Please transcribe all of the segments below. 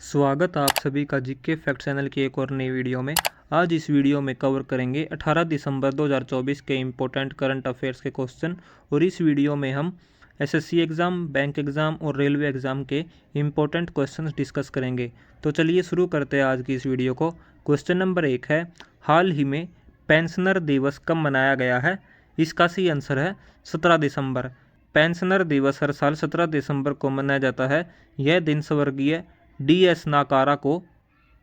स्वागत आप सभी का जीके फैक्ट चैनल की एक और नई वीडियो में। आज इस वीडियो में कवर करेंगे 18 दिसंबर 2024 के इम्पोर्टेंट करंट अफेयर्स के क्वेश्चन। और इस वीडियो में हम एसएससी एग्ज़ाम, बैंक एग्ज़ाम और रेलवे एग्ज़ाम के इम्पोर्टेंट क्वेश्चन डिस्कस करेंगे। तो चलिए शुरू करते हैं आज की इस वीडियो को। क्वेश्चन नंबर 1 है, हाल ही में पेंशनर दिवस कब मनाया गया है? इसका सही आंसर है 17 दिसंबर। पेंशनर दिवस हर साल 17 दिसंबर को मनाया जाता है। यह दिन स्वर्गीय डी.एस. नाकारा को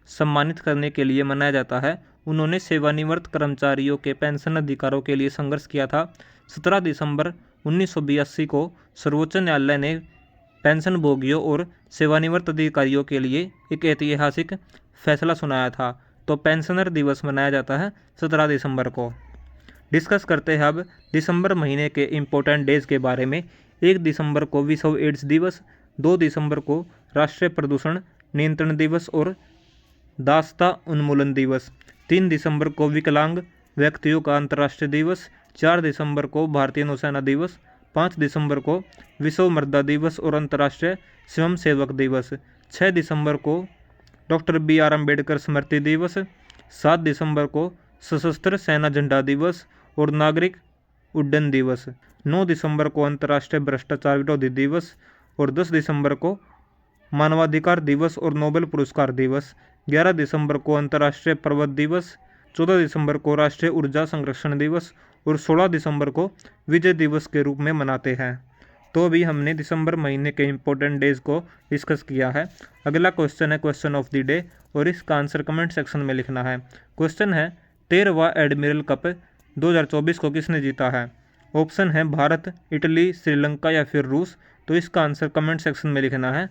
सम्मानित करने के लिए मनाया जाता है। उन्होंने सेवानिवृत्त कर्मचारियों के पेंशन अधिकारों के लिए संघर्ष किया था। 17 दिसंबर 1982 को सर्वोच्च न्यायालय ने पेंशन भोगियों और सेवानिवृत्त अधिकारियों के लिए एक ऐतिहासिक फैसला सुनाया था। तो पेंशनर दिवस मनाया जाता है 17 दिसंबर को। डिस्कस करते हैं अब दिसंबर महीने के इम्पोर्टेंट डेज के बारे में। 1 दिसंबर को विश्व एड्स दिवस, 2 दिसंबर को राष्ट्रीय प्रदूषण नियंत्रण दिवस और दासता उन्मूलन दिवस, 3 दिसंबर को विकलांग व्यक्तियों का अंतर्राष्ट्रीय दिवस, 4 दिसंबर को भारतीय नौसेना दिवस, 5 दिसंबर को विश्व मृदा दिवस और अंतर्राष्ट्रीय स्वयं सेवक दिवस, 6 दिसंबर को डॉक्टर बी.आर. अम्बेडकर स्मृति दिवस, 7 दिसंबर को सशस्त्र सेना झंडा दिवस और नागरिक उड्डयन दिवस, 9 दिसंबर को अंतर्राष्ट्रीय भ्रष्टाचार विरोधी दिवस और 10 दिसंबर को मानवाधिकार दिवस और नोबेल पुरस्कार दिवस, 11 दिसंबर को अंतर्राष्ट्रीय पर्वत दिवस, 14 दिसंबर को राष्ट्रीय ऊर्जा संरक्षण दिवस और 16 दिसंबर को विजय दिवस के रूप में मनाते हैं। तो अभी हमने दिसंबर महीने के इम्पोर्टेंट डेज को डिस्कस किया है। अगला क्वेश्चन है क्वेश्चन ऑफ द डे और इसका आंसर कमेंट सेक्शन में लिखना है। क्वेश्चन है, 13वां एडमिरल कप 2024 को किसने जीता है? ऑप्शन है भारत, इटली, श्रीलंका या फिर रूस। तो इसका आंसर कमेंट सेक्शन में लिखना है।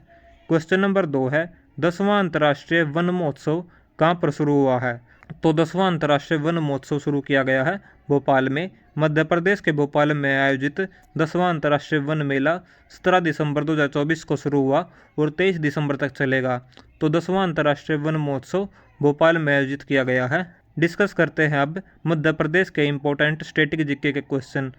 क्वेश्चन नंबर 2 है, 10वां अंतर्राष्ट्रीय वन महोत्सव कहाँ पर शुरू हुआ है? तो 10वां अंतर्राष्ट्रीय वन महोत्सव शुरू किया गया है भोपाल में। मध्य प्रदेश के भोपाल में आयोजित 10वां अंतर्राष्ट्रीय वन मेला 17 दिसंबर 2024 को शुरू हुआ और 23 दिसंबर तक चलेगा। तो 10वां अंतर्राष्ट्रीय वन महोत्सव भोपाल में आयोजित किया गया है। डिस्कस करते हैं अब मध्य प्रदेश के इम्पोर्टेंट स्टैटिक जीके के क्वेश्चन।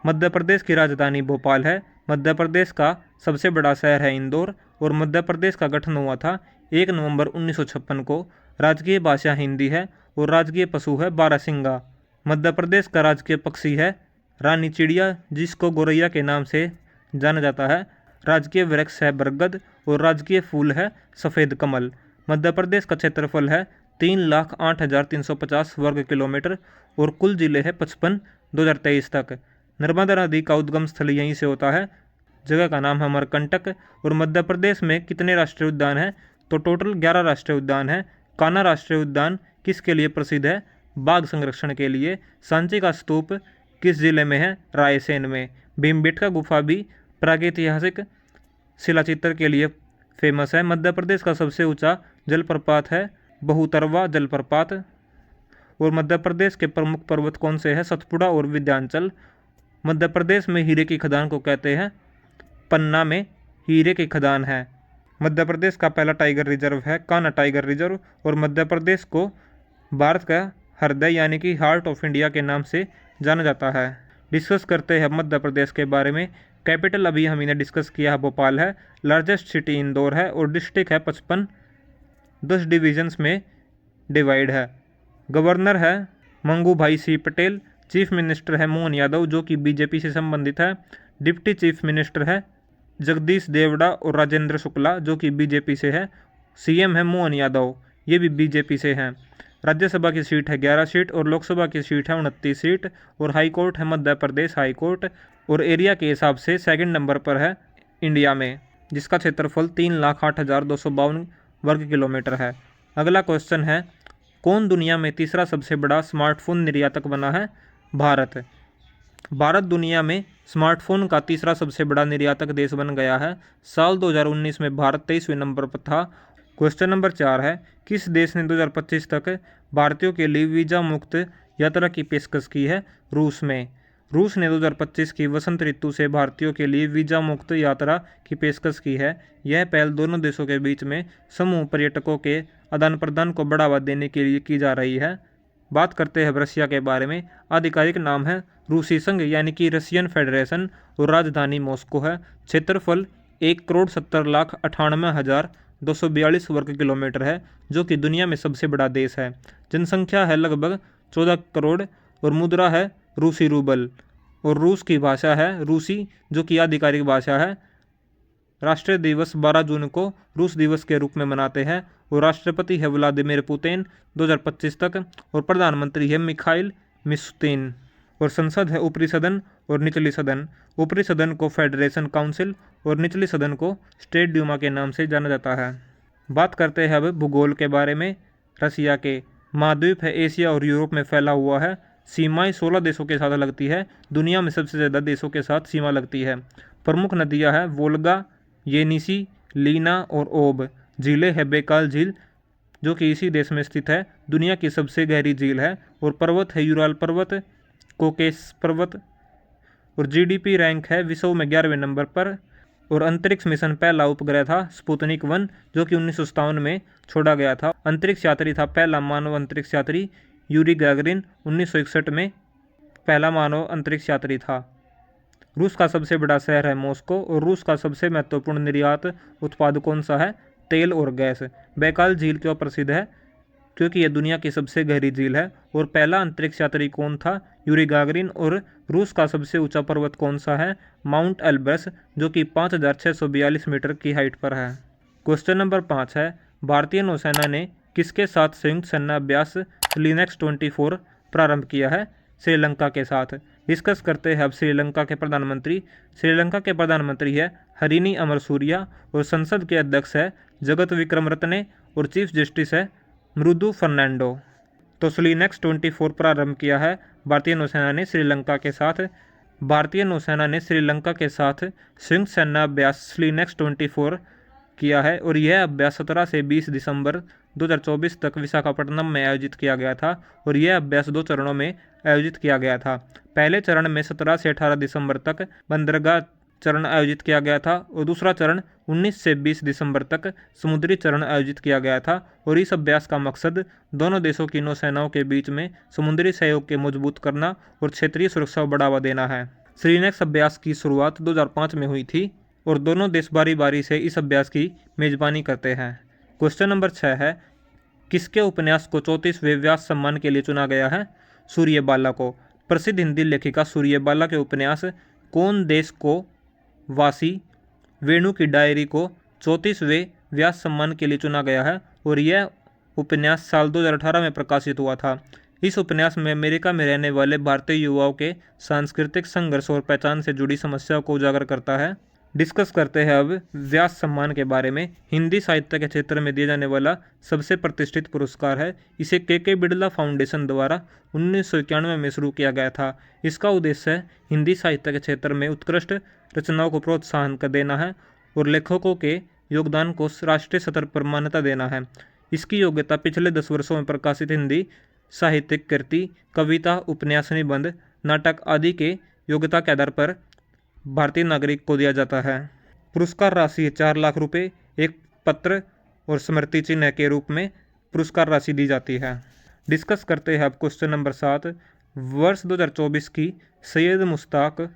मध्य प्रदेश की राजधानी भोपाल है। मध्य प्रदेश का सबसे बड़ा शहर है इंदौर और मध्य प्रदेश का गठन हुआ था 1 नवंबर 1956 को। राजकीय भाषा हिंदी है और राजकीय पशु है बारहसिंगा। मध्य प्रदेश का राजकीय पक्षी है रानी चिड़िया, जिसको गोरैया के नाम से जाना जाता है। राजकीय वृक्ष है बरगद और राजकीय फूल है सफ़ेद कमल। मध्य प्रदेश का क्षेत्रफल है 3,08,350 वर्ग किलोमीटर और कुल जिले हैं 55 2023 तक। नर्मदा नदी का उद्गम स्थल यहीं से होता है। जगह का नाम है अमरकंटक। और मध्य प्रदेश में कितने राष्ट्रीय उद्यान हैं? तो टोटल 11 राष्ट्रीय उद्यान हैं। कान्हा राष्ट्रीय उद्यान किसके लिए प्रसिद्ध है? बाघ संरक्षण के लिए। सांची का स्तूप किस जिले में है? रायसेन में। भीमबेटका गुफा भी प्रागैतिहासिक शिलाचित्र के लिए फेमस है। मध्य प्रदेश का सबसे ऊंचा जलप्रपात है बहुतरवा जलप्रपात। और मध्य प्रदेश के प्रमुख पर्वत कौन से हैं? सतपुड़ा और विंध्याचल। मध्य प्रदेश में हीरे की खदान को कहते हैं? पन्ना में हीरे की खदान है। मध्य प्रदेश का पहला टाइगर रिजर्व है कान्हा टाइगर रिजर्व। और मध्य प्रदेश को भारत का हृदय यानी कि हार्ट ऑफ इंडिया के नाम से जाना जाता है। डिस्कस करते हैं मध्य प्रदेश के बारे में। कैपिटल अभी हमने डिस्कस किया है भोपाल है। लार्जेस्ट सिटी इंदौर है और डिस्ट्रिक्ट है 55, 10 डिविजन्स में डिवाइड है। गवर्नर है मंगू भाई सी पटेल। चीफ मिनिस्टर है मोहन यादव जो कि बीजेपी से संबंधित है। डिप्टी चीफ मिनिस्टर है जगदीश देवड़ा और राजेंद्र शुक्ला जो कि बीजेपी से है। सीएम है मोहन यादव, ये भी बीजेपी से हैं। राज्यसभा की सीट है 11 सीट और लोकसभा की सीट है 29 सीट। और हाई कोर्ट है मध्य प्रदेश हाई कोर्ट। और एरिया के हिसाब से सेकंड नंबर पर है इंडिया में, जिसका क्षेत्रफल 3,08,252 वर्ग किलोमीटर है। अगला क्वेश्चन है, कौन दुनिया में तीसरा सबसे बड़ा स्मार्टफोन निर्यातक बना है? भारत। भारत दुनिया में स्मार्टफोन का तीसरा सबसे बड़ा निर्यातक देश बन गया है। साल 2019 में भारत 23वें नंबर पर था। क्वेश्चन नंबर 4 है, किस देश ने 2025 तक भारतीयों के लिए वीज़ा मुक्त यात्रा की पेशकश की है? रूस में। रूस ने 2025 की वसंत ऋतु से भारतीयों के लिए वीज़ा मुक्त यात्रा की पेशकश की है। यह पहल दोनों देशों के बीच में समूह पर्यटकों के आदान प्रदान को बढ़ावा देने के लिए की जा रही है। बात करते हैं रशिया के बारे में। आधिकारिक नाम है रूसी संघ यानी कि रशियन फेडरेशन और राजधानी मॉस्को है। क्षेत्रफल 1,70,98,000 242 वर्ग किलोमीटर है, जो कि दुनिया में सबसे बड़ा देश है। जनसंख्या है लगभग 14 करोड़ और मुद्रा है रूसी रूबल और रूस की भाषा है रूसी, जो कि आधिकारिक भाषा है। राष्ट्रीय दिवस 12 जून को रूस दिवस के रूप में मनाते हैं और राष्ट्रपति है व्लादिमीर पुतिन 2025 तक और प्रधानमंत्री है मिखाइल मिशुतिन और संसद है ऊपरी सदन और निचली सदन। ऊपरी सदन को फेडरेशन काउंसिल और निचली सदन को स्टेट ड्यूमा के नाम से जाना जाता है। बात करते हैं अब भूगोल के बारे में। रसिया के महाद्वीप है एशिया और यूरोप में फैला हुआ है। सीमाएं 16 देशों के साथ लगती है। दुनिया में सबसे ज़्यादा देशों के साथ सीमा लगती है। प्रमुख नदियां हैं वोल्गा, येनिसी, लीना और ओब। झीलें है बेकाल झील, जो कि इसी देश में स्थित है, दुनिया की सबसे गहरी झील है। और पर्वत है यूराल पर्वत, कोकेस पर्वत। और जीडीपी रैंक है विश्व में 11वें नंबर पर। और अंतरिक्ष मिशन पहला उपग्रह था स्पुतनिक 1, जो कि 1957 में छोड़ा गया था। अंतरिक्ष यात्री था पहला मानव अंतरिक्ष यात्री यूरी गैगरिन। 1961 में पहला मानव अंतरिक्ष यात्री था। रूस का सबसे बड़ा शहर है मॉस्को और रूस का सबसे महत्वपूर्ण निर्यात उत्पाद कौन सा है? तेल और गैस। बैकाल झील क्यों प्रसिद्ध है? क्योंकि यह दुनिया की सबसे गहरी झील है। और पहला अंतरिक्ष यात्री कौन था? Yuri Gagarin. और रूस का सबसे ऊंचा पर्वत कौन सा है? माउंट एल्ब्रस, जो कि 5642 मीटर की हाइट पर है। क्वेश्चन नंबर 5 है, भारतीय नौसेना ने किसके साथ संयुक्त सैन्य अभ्यास स्लिनेक्स 24 प्रारंभ किया है? श्रीलंका के साथ। डिस्कस करते हैं अब श्रीलंका के प्रधानमंत्री। श्रीलंका के प्रधानमंत्री है हरिनी अमरसूरिया और संसद के अध्यक्ष है जगत विक्रम रत्ने और चीफ जस्टिस है मृदु फर्नांडो। तो स्लिनेक्स 24 प्रारंभ किया है भारतीय नौसेना ने श्रीलंका के साथ। भारतीय नौसेना ने श्रीलंका के साथ संयुक्त सैन्य अभ्यास स्लिनेक्स 24 किया है और यह अभ्यास 17 से 20 दिसंबर 2024 तक विशाखापट्टनम में आयोजित किया गया था। और यह अभ्यास 2 चरणों में आयोजित किया गया था। पहले चरण में 17 से 18 दिसंबर तक बंदरगाह चरण आयोजित किया गया था और दूसरा चरण 19 से 20 दिसंबर तक समुद्री चरण आयोजित किया गया था। और इस अभ्यास का मकसद दोनों देशों की नौसेनाओं के बीच में समुद्री सहयोग को मजबूत करना और क्षेत्रीय सुरक्षा को बढ़ावा देना है। स्लिनेक्स अभ्यास की शुरुआत 2005 में हुई थी और दोनों देश बारी बारी से इस अभ्यास की मेजबानी करते हैं। क्वेश्चन नंबर 6 है, किसके उपन्यास को 34वें व्यास सम्मान के लिए चुना गया है? सूर्यबाला को। प्रसिद्ध हिंदी लेखिका सूर्यबाला के उपन्यास कौन देश को वासी वेणु की डायरी को 34वें व्यास सम्मान के लिए चुना गया है और यह उपन्यास साल 2018 में प्रकाशित हुआ था। इस उपन्यास में अमेरिका में रहने वाले भारतीय युवाओं के सांस्कृतिक संघर्ष और पहचान से जुड़ी समस्याओं को उजागर करता है। डिस्कस करते हैं अब व्यास सम्मान के बारे में। हिंदी साहित्य के क्षेत्र में दिया जाने वाला सबसे प्रतिष्ठित पुरस्कार है। इसे के बिड़ला फाउंडेशन द्वारा 1991 में शुरू किया गया था। इसका उद्देश्य है हिंदी साहित्य के क्षेत्र में उत्कृष्ट रचनाओं को प्रोत्साहन कर देना है और लेखकों के योगदान को राष्ट्रीय स्तर पर मान्यता देना है। इसकी योग्यता पिछले 10 वर्षों में प्रकाशित हिंदी साहित्यिक कृति, कविता, उपन्यास, निबंध, नाटक आदि के योग्यता के आधार पर भारतीय नागरिक को दिया जाता है। पुरस्कार राशि 4 लाख रुपए, एक पत्र और स्मृति चिन्ह के रूप में पुरस्कार राशि दी जाती है। डिस्कस करते हैं अब क्वेश्चन नंबर 7। वर्ष 2024 की सैयद मुश्ताक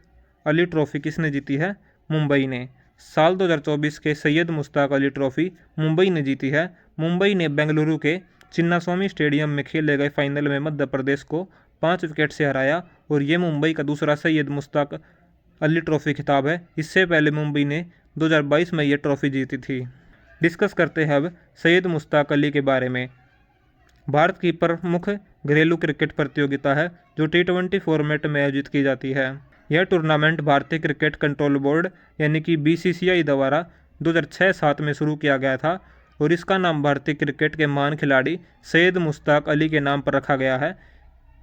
अली ट्रॉफी किसने जीती है? मुंबई ने। साल 2024 के सैयद मुश्ताक अली ट्रॉफी मुंबई ने जीती है। मुंबई ने बेंगलुरु के चिन्नास्वामी स्टेडियम में खेले गए फाइनल में मध्य प्रदेश को 5 विकेट से हराया और ये मुंबई का दूसरा सैयद मुश्ताक अली ट्रॉफी खिताब है। इससे पहले मुंबई ने 2022 में यह ट्रॉफी जीती थी। डिस्कस करते हैं अब सैयद मुश्ताक अली के बारे में। भारत की प्रमुख घरेलू क्रिकेट प्रतियोगिता है जो T20 फॉर्मेट में आयोजित की जाती है। यह टूर्नामेंट भारतीय क्रिकेट कंट्रोल बोर्ड यानी कि BCCI द्वारा 2006-07 में शुरू किया गया था और इसका नाम भारतीय क्रिकेट के महान खिलाड़ी सैयद मुश्ताक अली के नाम पर रखा गया है।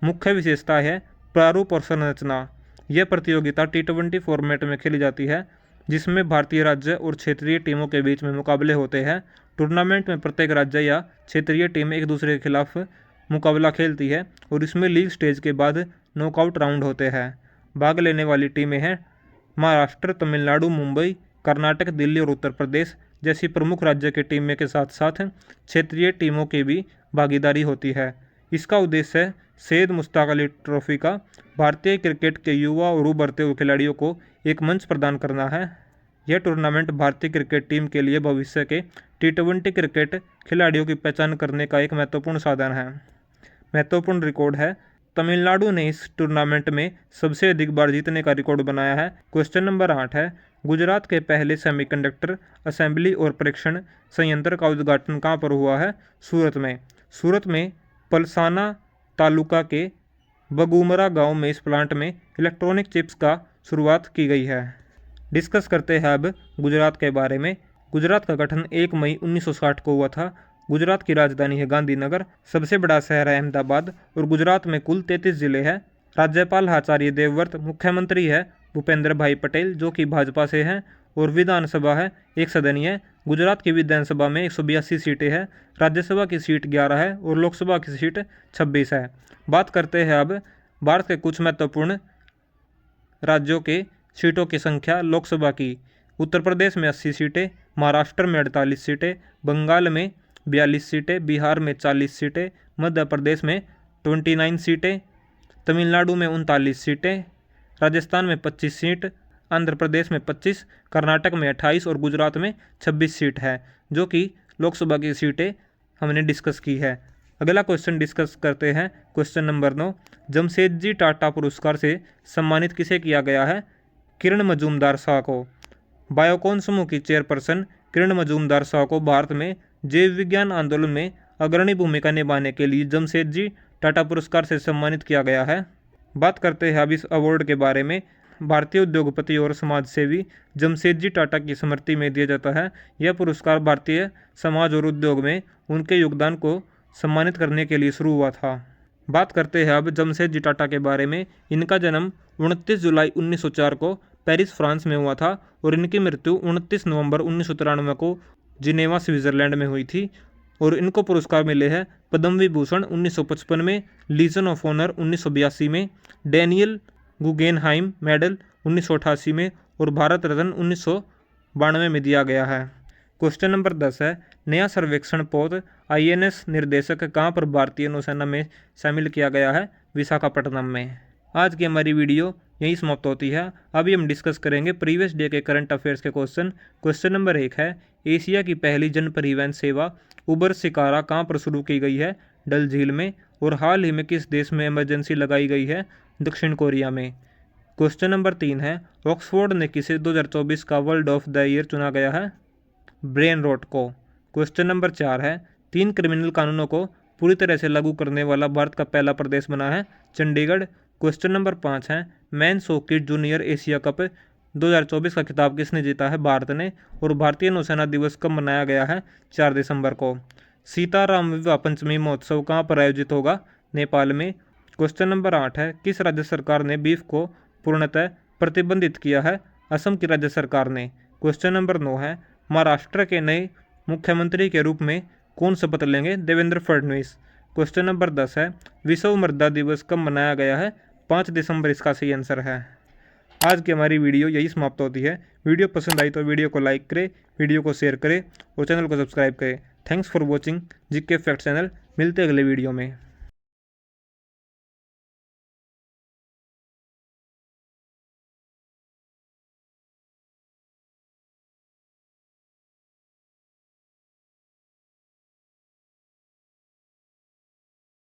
मुख्य विशेषता है प्रारूप और संरचना। यह प्रतियोगिता T20 फॉर्मेट में खेली जाती है जिसमें भारतीय राज्य और क्षेत्रीय टीमों के बीच में मुकाबले होते हैं। टूर्नामेंट में प्रत्येक राज्य या क्षेत्रीय टीम एक दूसरे के खिलाफ मुकाबला खेलती है और इसमें लीग स्टेज के बाद नॉकआउट राउंड होते हैं। भाग लेने वाली टीमें हैं महाराष्ट्र, तमिलनाडु, मुंबई, कर्नाटक, दिल्ली और उत्तर प्रदेश जैसी प्रमुख राज्य के टीमों के साथ साथ क्षेत्रीय टीमों की भी भागीदारी होती है। इसका उद्देश्य है सैयद मुश्ताक अली ट्रॉफी का भारतीय क्रिकेट के युवा और उभरते हुए खिलाड़ियों को एक मंच प्रदान करना है। यह टूर्नामेंट भारतीय क्रिकेट टीम के लिए भविष्य के T20 क्रिकेट खिलाड़ियों की पहचान करने का एक महत्वपूर्ण साधन है। महत्वपूर्ण रिकॉर्ड है। तमिलनाडु ने इस टूर्नामेंट में सबसे अधिक बार जीतने का रिकॉर्ड बनाया है। क्वेश्चन नंबर 8 है, गुजरात के पहले सेमीकंडक्टर असेंबली और परीक्षण संयंत्र का उद्घाटन कहाँ पर हुआ है? सूरत में। सूरत में पलसाना तालुका के बगुमरा गांव में इस प्लांट में इलेक्ट्रॉनिक चिप्स का शुरुआत की गई है। डिस्कस करते हैं अब गुजरात के बारे में। गुजरात का गठन 1 मई 1960 को हुआ था। गुजरात की राजधानी है गांधीनगर, सबसे बड़ा शहर है अहमदाबाद और गुजरात में कुल 33 जिले हैं। राज्यपाल आचार्य देवव्रत, मुख्यमंत्री है भूपेंद्र भाई पटेल जो कि भाजपा से हैं और विधानसभा है एक सदनीय। गुजरात की विधानसभा में 182 सीटें हैं, राज्यसभा की सीट 11 है और लोकसभा की सीट 26 है। बात करते हैं अब भारत के कुछ महत्वपूर्ण राज्यों के सीटों की संख्या लोकसभा की। उत्तर प्रदेश में 80 सीटें, महाराष्ट्र में 48 सीटें, बंगाल में 42 सीटें, बिहार में 40 सीटें, मध्य प्रदेश में 29 सीटें, तमिलनाडु में 39 सीटें, राजस्थान में 25 सीट, आंध्र प्रदेश में 25, कर्नाटक में 28 और गुजरात में 26 सीट है, जो कि लोकसभा की सीटें हमने डिस्कस की है। अगला क्वेश्चन डिस्कस करते हैं। क्वेश्चन नंबर 9, जमशेदजी टाटा पुरस्कार से सम्मानित किसे किया गया है? किरण मजूमदार शाह को। बायोकॉन समूह की चेयरपर्सन किरण मजूमदार शाह को भारत में जैव विज्ञान आंदोलन में अग्रणी भूमिका निभाने के लिए जमशेदजी टाटा पुरस्कार से सम्मानित किया गया है। बात करते हैं अब इस अवार्ड के बारे में। भारतीय उद्योगपति और समाजसेवी जमशेदजी टाटा की स्मृति में दिया जाता है। यह पुरस्कार भारतीय समाज और उद्योग में उनके योगदान को सम्मानित करने के लिए शुरू हुआ था। बात करते हैं अब जमशेदजी टाटा के बारे में। इनका जन्म 29 जुलाई 1904 को पेरिस फ्रांस में हुआ था और इनकी मृत्यु 29 नवंबर 1993 को जिनेवा स्विट्जरलैंड में हुई थी। और इनको पुरस्कार मिले हैं पद्म विभूषण 1955 में, लीजन ऑफ ऑनर 1982 में, डैनियल गुगेनहाइम मेडल 1988 में और भारत रत्न 1992 में दिया गया है। क्वेश्चन नंबर 10 है, नया सर्वेक्षण पोत INS निर्देशक कहाँ पर भारतीय नौसेना में शामिल किया गया है? विशाखापट्टनम में। आज की हमारी वीडियो यही समाप्त होती है। अभी हम डिस्कस करेंगे प्रीवियस डे के करंट अफेयर्स के क्वेश्चन। क्वेश्चन नंबर 1 है, एशिया की पहली जन परिवहन सेवा उबर शिकारा कहाँ पर शुरू की गई है? डल झील में। और हाल ही में किस देश में इमरजेंसी लगाई गई है? दक्षिण कोरिया में। क्वेश्चन नंबर 3 है, ऑक्सफोर्ड ने किसे 2024 का वर्ल्ड ऑफ द ईयर चुना गया है? ब्रेन रॉट को। क्वेश्चन नंबर 4 है, 3 क्रिमिनल कानूनों को पूरी तरह से लागू करने वाला भारत का पहला प्रदेश बना है चंडीगढ़। क्वेश्चन नंबर 5 है, men's hockey junior Asia cup 2024 का खिताब किसने जीता है? भारत ने। और भारतीय नौसेना दिवस कब मनाया गया है? 4 दिसंबर को। सीताराम विवाह पंचमी महोत्सव कहाँ पर आयोजित होगा? नेपाल में। क्वेश्चन नंबर 8 है, किस राज्य सरकार ने बीफ को पूर्णतः प्रतिबंधित किया है? असम की राज्य सरकार ने। क्वेश्चन नंबर 9 है, महाराष्ट्र के नए मुख्यमंत्री के रूप में कौन शपथ लेंगे? देवेंद्र फडणवीस। क्वेश्चन नंबर 10 है, विश्व मृदा दिवस कब मनाया गया है? 5 दिसंबर इसका सही आंसर है। आज की हमारी वीडियो यही समाप्त होती है। वीडियो पसंद आई तो वीडियो को लाइक करें, वीडियो को शेयर करें और चैनल को सब्सक्राइब करें। Thanks for watching GK fact channel. मिलते हैं अगले वीडियो में।